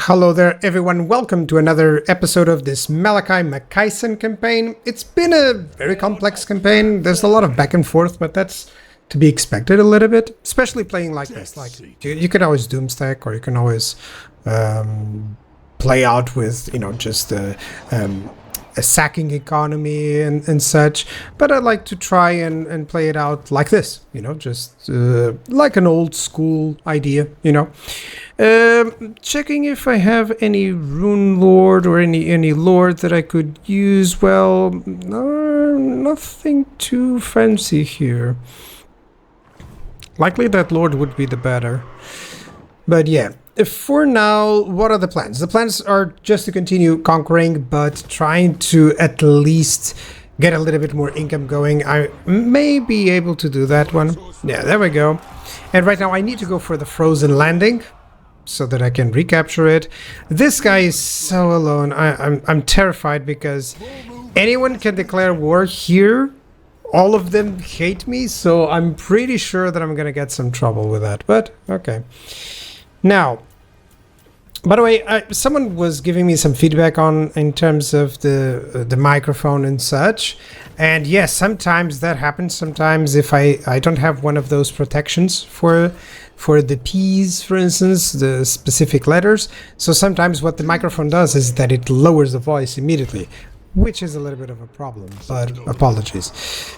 Hello there everyone, welcome to another episode of this Malakai campaign. It's been a very complex campaign, there's a lot of back and forth, but that's to be expected a little bit, especially playing like this. Like you can always doomstack, or you can always play out with, just a sacking economy and such, but I like to try and play it out like this, just like an old school idea, checking if I have any rune lord or any lord that I could use. Well, nothing too fancy here. Likely that lord would be the better, but yeah. For now, what are the plans? The plans are just to continue conquering, but trying to at least get a little bit more income going. I may be able to do that one. Yeah, there we go. And right now I need to go for the frozen landing so that I can recapture it. This guy is so alone. I'm terrified because anyone can declare war here. All of them hate me, so I'm pretty sure that I'm gonna get some trouble with that, but okay. Now, by the way, someone was giving me some feedback in terms of the microphone and such, and yes, sometimes that happens. Sometimes if I don't have one of those protections for the P's, for instance, the specific letters, so sometimes what the microphone does is that it lowers the voice immediately, which is a little bit of a problem, but apologies.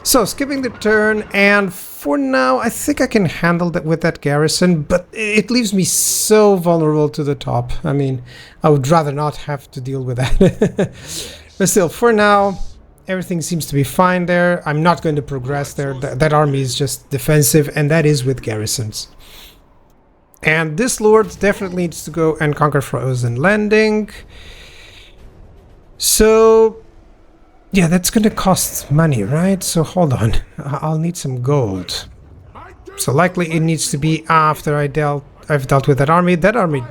So, skipping the turn, and for now, I think I can handle that with that garrison, but it leaves me so vulnerable to the top. I mean, I would rather not have to deal with that. But still, for now, everything seems to be fine there. I'm not going to progress there. That army is just defensive, and that is with garrisons. And this lord definitely needs to go and conquer Frozen Landing. So yeah, that's gonna cost money, right? So hold on, I'll need some gold. So likely it needs to be after I've dealt with that army. That army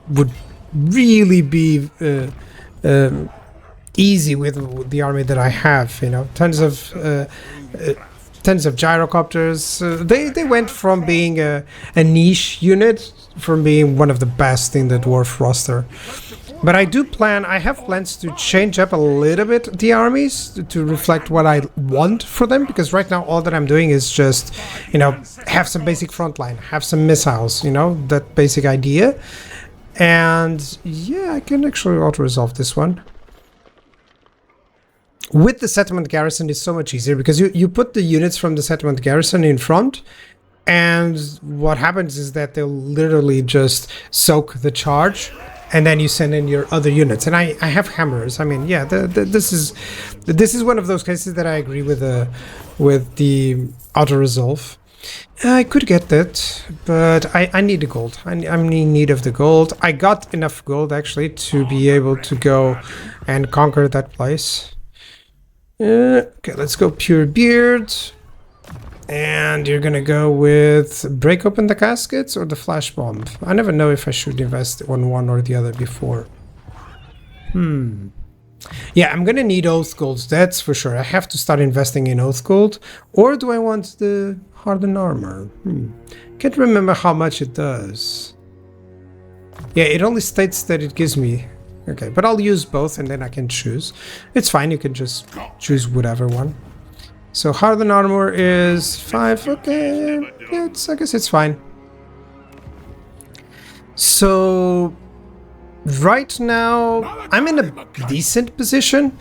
would really be easy with the army that I have. Tons of gyrocopters. They went from being a niche unit from being one of the best in the dwarf roster. But I have plans to change up a little bit the armies to reflect what I want for them, because right now all that I'm doing is just, have some basic frontline, have some missiles, that basic idea. And yeah, I can actually auto-resolve this one. With the settlement garrison, it's so much easier because you put the units from the settlement garrison in front, and what happens is that they'll literally just soak the charge. And then you send in your other units, and I have hammers. I mean, yeah, this is one of those cases that I agree with the auto resolve. I could get that, but I need the gold. I'm in need of the gold. I got enough gold actually to be able to go and conquer that place. Okay, let's go pure beard. And you're gonna go with break open the caskets or the flash bomb. I never know if I should invest on one or the other before. Yeah, I'm gonna need oath golds, that's for sure. I have to start investing in oath gold. Or do I want the hardened armor? Can't remember how much it does. Yeah, it only states that it gives me. Okay, but I'll use both and then I can choose. It's fine, you can just choose whatever one. So hardened armor is 5, okay, yeah, I guess it's fine. So right now I'm in a decent position.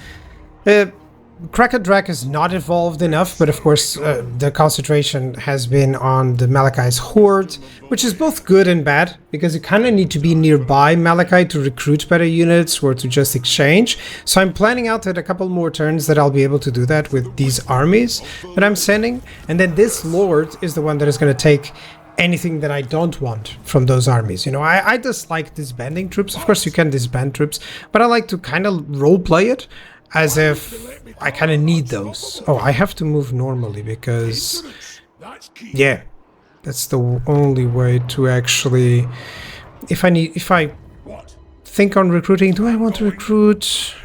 Cracker Drac is not evolved enough, but of course the concentration has been on the Malakai's horde, which is both good and bad, because you kind of need to be nearby Malakai to recruit better units or to just exchange. So I'm planning out at a couple more turns that I'll be able to do that with these armies that I'm sending, and then this lord is the one that is going to take anything that I don't want from those armies. I dislike disbanding troops. Of course you can disband troops, but I like to kind of roleplay it as if I kind of need those. Oh, I have to move normally because, yeah, that's the only way to actually, if I think on recruiting, do I want to recruit?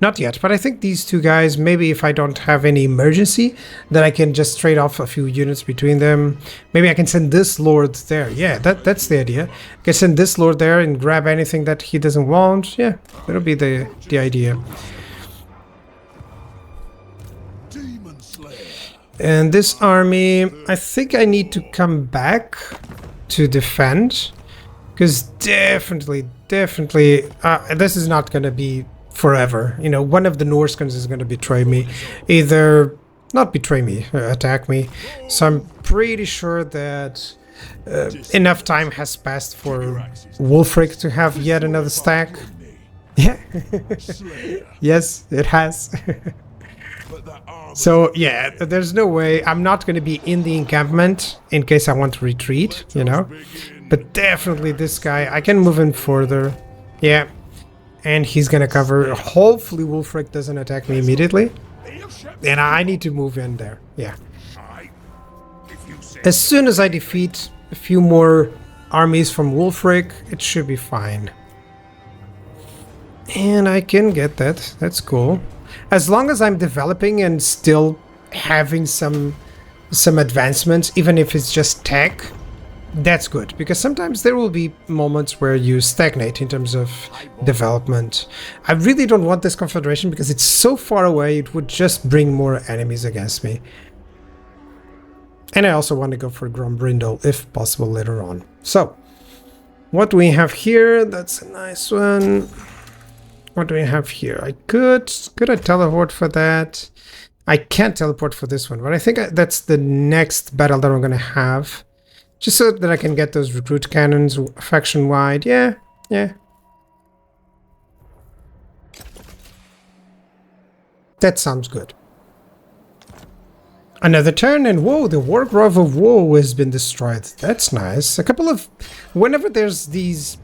Not yet, but I think these two guys, maybe if I don't have any emergency, then I can just trade off a few units between them. Maybe I can send this lord there. Yeah, that's the idea. I can send this lord there and grab anything that he doesn't want. Yeah, that'll be the idea. And this army, I think I need to come back to defend. Because definitely, this is not going to be forever. You know, one of the Norskins is going to betray me. Either, not betray me, attack me. So I'm pretty sure that enough time has passed for Wulfric to have yet another stack. Yeah. Yes, it has. So, yeah, there's no way. I'm not going to be in the encampment in case I want to retreat, you know. But definitely this guy, I can move in further. Yeah. And he's gonna cover. Hopefully Wulfric doesn't attack me immediately. And I need to move in there. Yeah. As soon as I defeat a few more armies from Wulfric, it should be fine. And I can get that. That's cool. As long as I'm developing and still having some advancements, even if it's just tech, that's good, because sometimes there will be moments where you stagnate in terms of development. I really don't want this confederation because it's so far away, it would just bring more enemies against me. And I also want to go for Grombrindle if possible later on. So, what do we have here? That's a nice one. What do we have here? Could I teleport for that? I can't teleport for this one, but I think that's the next battle that I'm going to have. Just so that I can get those recruit cannons faction-wide. Yeah. That sounds good. Another turn, and whoa, the Wargrove of Woe has been destroyed. That's nice. A couple of... Whenever there's these...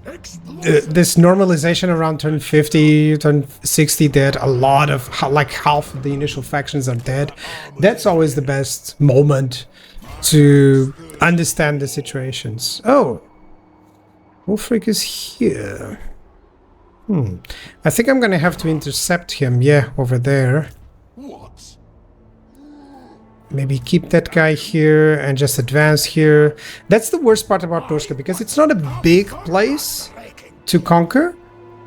this normalization around turn 50, turn 60 dead, a lot of... like half of the initial factions are dead. That's always the best moment to understand the situations. Oh, Wulfric is here. I think I'm gonna have to intercept him. Yeah, over there. What? Maybe keep that guy here and just advance here. That's the worst part about Norska, because it's not a big place to conquer.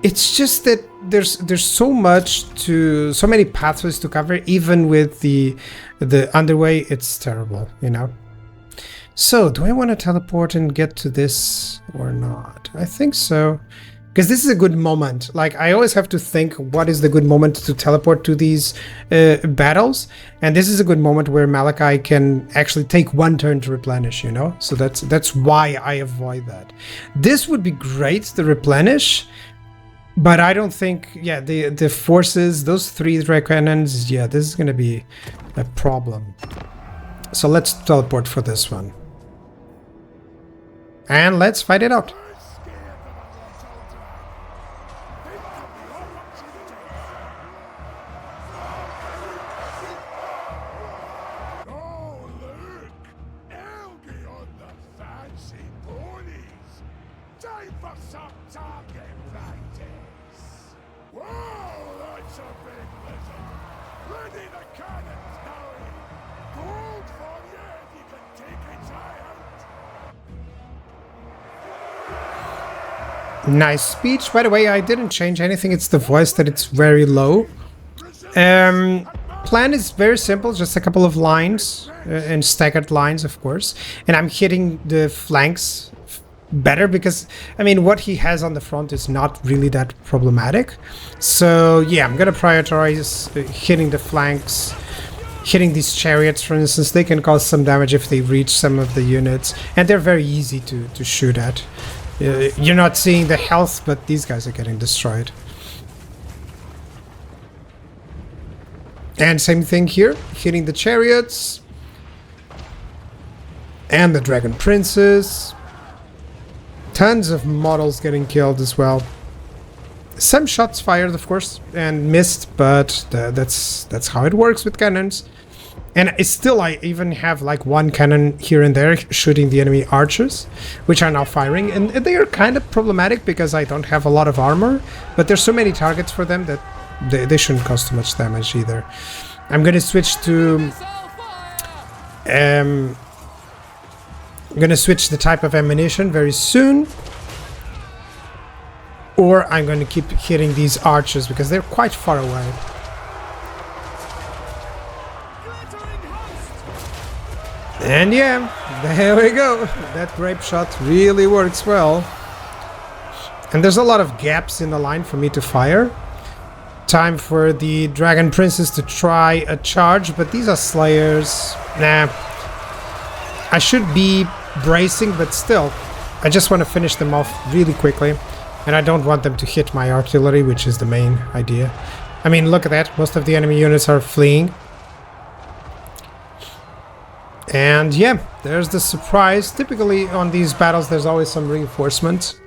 It's just that there's so many pathways to cover. Even with the underway, it's terrible, you know. So, do I want to teleport and get to this or not? I think so. Because this is a good moment. Like, I always have to think what is the good moment to teleport to these battles. And this is a good moment where Malakai can actually take one turn to replenish, you know? So that's why I avoid that. This would be great to replenish. But I don't think, yeah, the forces, those 3 drag cannons, yeah, this is going to be a problem. So let's teleport for this one. And let's fight it out. Nice speech. By the way, I didn't change anything. It's the voice that it's very low. Plan is very simple. Just a couple of lines and staggered lines, of course. And I'm hitting the flanks better because, I mean, what he has on the front is not really that problematic. So, yeah, I'm going to prioritize hitting the flanks. Hitting these chariots, for instance, they can cause some damage if they reach some of the units. And they're very easy to shoot at. You're not seeing the health, but these guys are getting destroyed. And same thing here, hitting the chariots. And the dragon princes. Tons of models getting killed as well. Some shots fired, of course, and missed, but that's how it works with cannons. And it's still, I even have like one cannon here and there shooting the enemy archers, which are now firing. And they are kind of problematic because I don't have a lot of armor, but there's so many targets for them that They shouldn't cause too much damage either. I'm gonna switch to... I'm gonna switch the type of ammunition very soon. Or I'm gonna keep hitting these archers because they're quite far away. And yeah, there we go. That grape shot really works well. And there's a lot of gaps in the line for me to fire. Time for the Dragon Princess to try a charge, but these are Slayers. Nah. I should be bracing, but still. I just want to finish them off really quickly. And I don't want them to hit my artillery, which is the main idea. I mean, look at that. Most of the enemy units are fleeing. And yeah, there's the surprise. Typically on these battles there's always some reinforcement.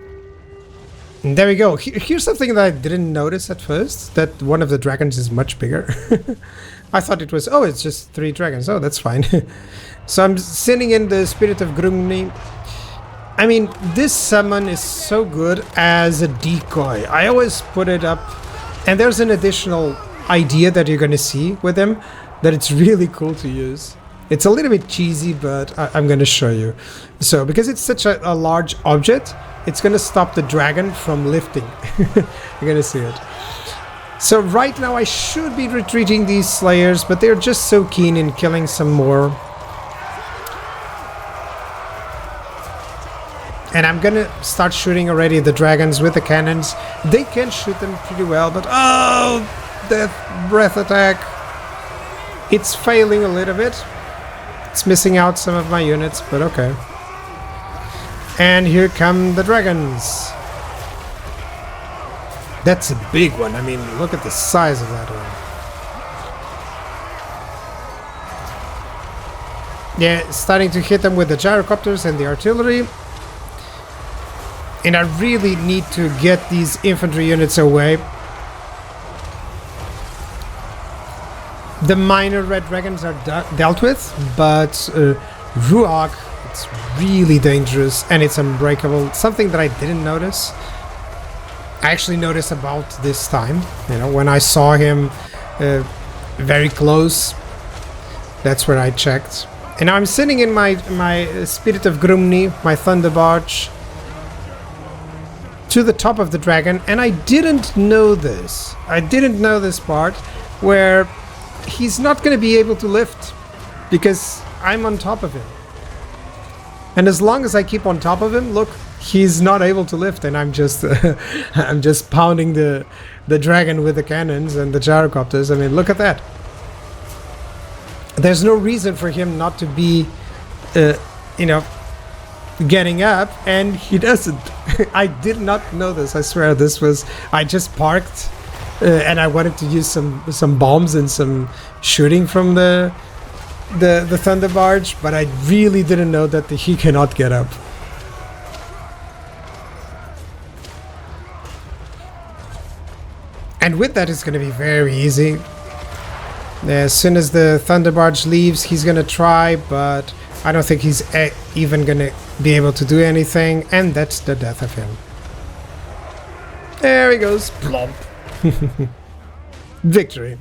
And there we go. Here's something that I didn't notice at first, that one of the dragons is much bigger. I thought it was, oh, it's just 3 dragons. Oh, that's fine. So I'm sending in the Spirit of Grumni. I mean, this summon is so good as a decoy. I always put it up, and there's an additional idea that you're going to see with him that it's really cool to use. It's a little bit cheesy, but I'm going to show you. So, because it's such a large object, it's going to stop the dragon from lifting. You're going to see it. So right now I should be retreating these Slayers, but they're just so keen in killing some more. And I'm going to start shooting already the dragons with the cannons. They can shoot them pretty well, but oh, that breath attack. It's failing a little bit. It's missing out some of my units, but okay. And here come the dragons. That's a big one. I mean, look at the size of that one. Yeah, starting to hit them with the gyrocopters and the artillery. And I really need to get these infantry units away. The minor red dragons are dealt with, but Ruach, it's really dangerous and it's unbreakable. Something that I didn't notice. I actually noticed about this time, you know, when I saw him very close. That's where I checked. And now I'm sitting in my Spirit of Grumni, my Thunder Barge, to the top of the dragon, and I didn't know this. I didn't know this part where he's not going to be able to lift because I'm on top of him. And as long as I keep on top of him, look, he's not able to lift, and I'm just I'm just pounding the dragon with the cannons and the gyrocopters. I mean, look at that. There's no reason for him not to be you know, getting up, and he doesn't. I did not know this. I swear, this was, I just parked and I wanted to use some bombs and some shooting from the Thunder Barge, but I really didn't know that he cannot get up. And with that, it's going to be very easy. As soon as the Thunder Barge leaves, he's going to try, but I don't think he's even going to be able to do anything, and that's the death of him. There he goes. Plomp. Victory.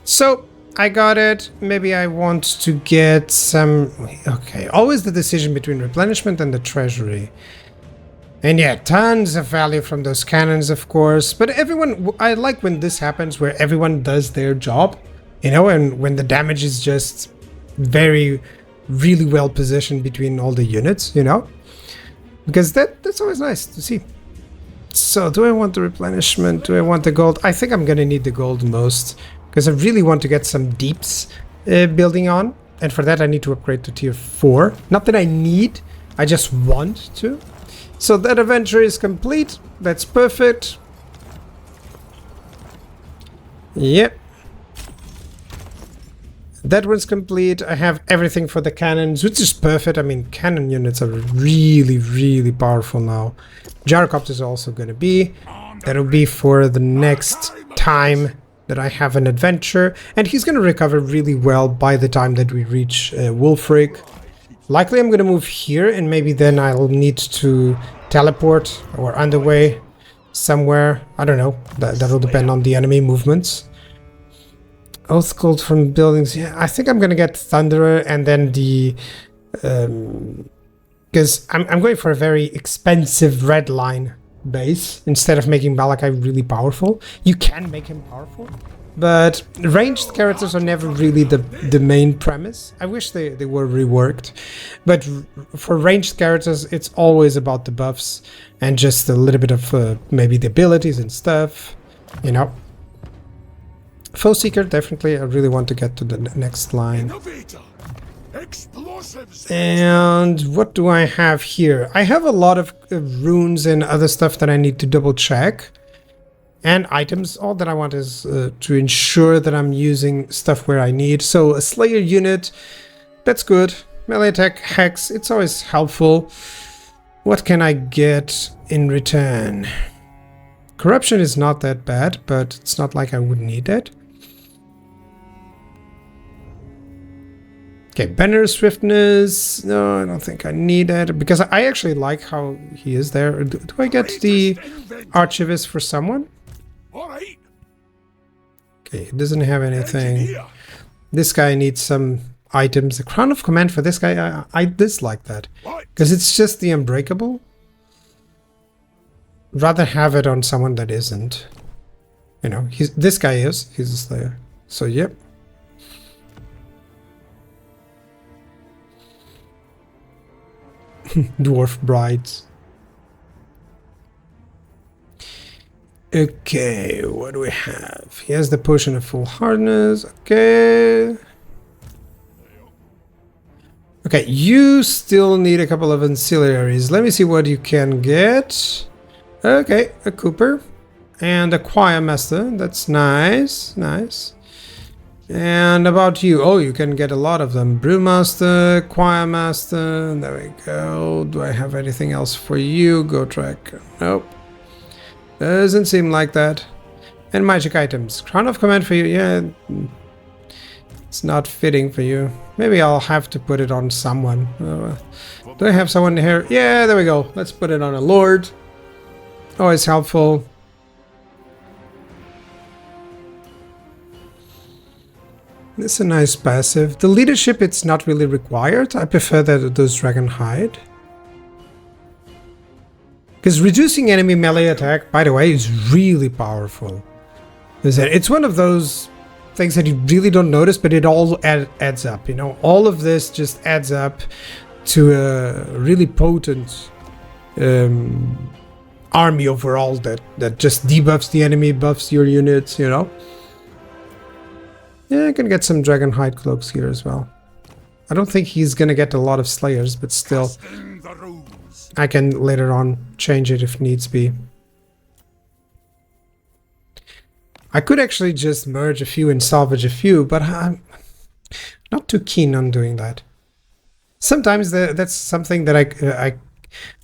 So, I got it. Maybe I want to get some... Okay, always the decision between replenishment and the treasury. And yeah, tons of value from those cannons, of course. But everyone... I like when this happens, where everyone does their job. You know, and when the damage is just really well positioned between all the units, you know? Because that's always nice to see. So, do I want the replenishment? Do I want the gold? I think I'm gonna need the gold most. Because I really want to get some deeps building on. And for that I need to upgrade to tier 4. Not that I need, I just want to. So that adventure is complete. That's perfect. Yep. That one's complete. I have everything for the cannons, which is perfect. I mean, cannon units are really powerful now. Gyrocopters are also going to be. That'll be for the next time that I have an adventure. And he's going to recover really well by the time that we reach Wulfric. Likely I'm gonna move here, and maybe then I'll need to teleport or underway somewhere. I don't know. That'll depend on the enemy movements. Oath called from buildings. Yeah, I think I'm gonna get Thunderer and then the because I'm going for a very expensive red line base instead of making Malakai really powerful. You can make him powerful, but ranged characters are never really the main premise. I wish they were reworked, but for ranged characters it's always about the buffs and just a little bit of maybe the abilities and stuff, you know. Foe Seeker, definitely. I really want to get to the next line. And what do I have here? I have a lot of runes and other stuff that I need to double check. And items. All that I want is to ensure that I'm using stuff where I need. So a Slayer unit, that's good. Melee attack, Hex, it's always helpful. What can I get in return? Corruption is not that bad, but it's not like I would need it. Okay, Banner Swiftness. No, I don't think I need it because I actually like how he is there. Do I get the Archivist for someone? Okay, it doesn't have anything. This guy needs some items. The Crown of Command for this guy, I dislike that because it's just the Unbreakable. Rather have it on someone that isn't. You know, this guy is. He's a Slayer. So, yep. Dwarf Brides. Okay, what do we have? He has the Potion of Full Hardness. Okay. Okay, you still need a couple of ancillaries. Let me see what you can get. Okay, a Cooper and a Choir Master. That's nice, nice. And about you? Oh, you can get a lot of them. Brewmaster, Choir Master. There we go. Do I have anything else for you? Go track. Nope. Doesn't seem like that. And magic items. Crown of Command for you. Yeah. It's not fitting for you. Maybe I'll have to put it on someone. Do I have someone here? Yeah, there we go. Let's put it on a Lord. Always helpful. It's a nice passive. The leadership, it's not really required. I prefer that those Dragon Hide. Because reducing enemy melee attack, by the way, is really powerful. It's one of those things that you really don't notice, but it all adds up. You know, all of this just adds up to a really potent army overall that just debuffs the enemy, buffs your units, you know. Yeah, I can get some Dragonhide cloaks here as well. I don't think he's gonna get a lot of Slayers, but still, I can later on change it if needs be. I could actually just merge a few and salvage a few, but I'm not too keen on doing that. Sometimes that's something that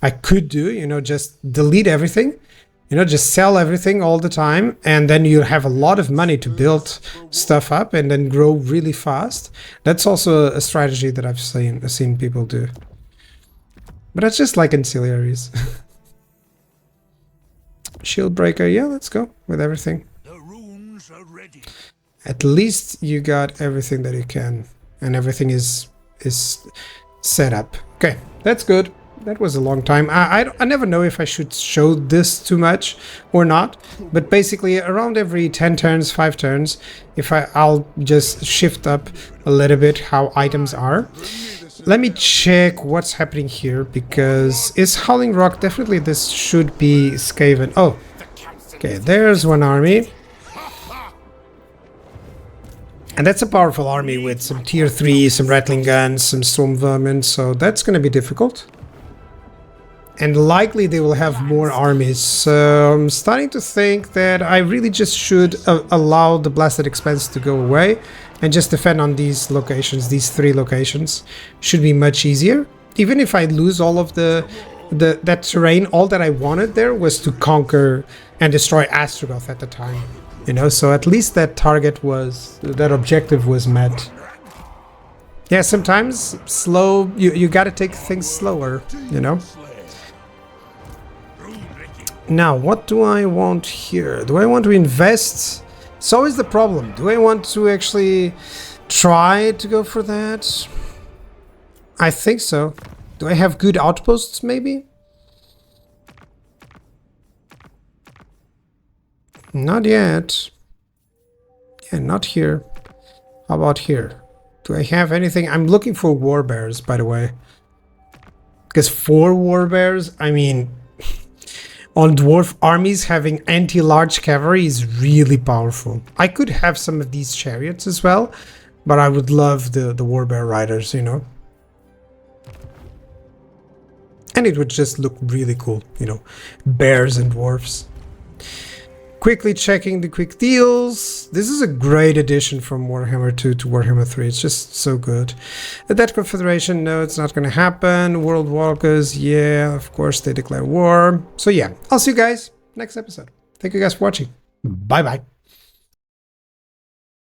I could do, you know, just delete everything. You know, just sell everything all the time, and then you have a lot of money to build stuff up and then grow really fast. That's also a strategy that I've seen people do. But that's just like ancillaries. Shield Breaker, yeah, let's go with everything. The runes are ready. At least you got everything that you can, and everything is set up. Okay, that's good. That was a long time. I never know if I should show this too much or not, but basically around every 10 turns, 5 turns, I'll just shift up a little bit how items are. Let me check what's happening here, because is Howling Rock definitely this should be Skaven. Oh, okay, there's one army. And that's a powerful army with some tier 3, some rattling guns, some storm vermin, so that's going to be difficult. And likely they will have more armies, so I'm starting to think that I really just should allow the Blasted Expanse to go away and just defend on these locations, these 3 locations. Should be much easier. Even if I lose all of that terrain, all that I wanted there was to conquer and destroy Astragoth at the time. You know, so at least that objective was met. Yeah, sometimes slow, you gotta take things slower, you know? Now, what do I want here? Do I want to invest? It's always the problem. Do I want to actually try to go for that? I think so. Do I have good outposts, maybe? Not yet. Yeah, not here. How about here? Do I have anything? I'm looking for war bears, by the way. Because 4 war bears, I mean, on dwarf armies, having anti-large cavalry is really powerful. I could have some of these chariots as well, but I would love the war bear riders, you know. And it would just look really cool, you know, bears and dwarfs. Quickly checking the quick deals. This is a great addition from Warhammer 2 to Warhammer 3. It's just so good. The Dead Confederation, no, it's not going to happen. World Walkers, yeah, of course they declare war. So yeah, I'll see you guys next episode. Thank you guys for watching. Bye-bye.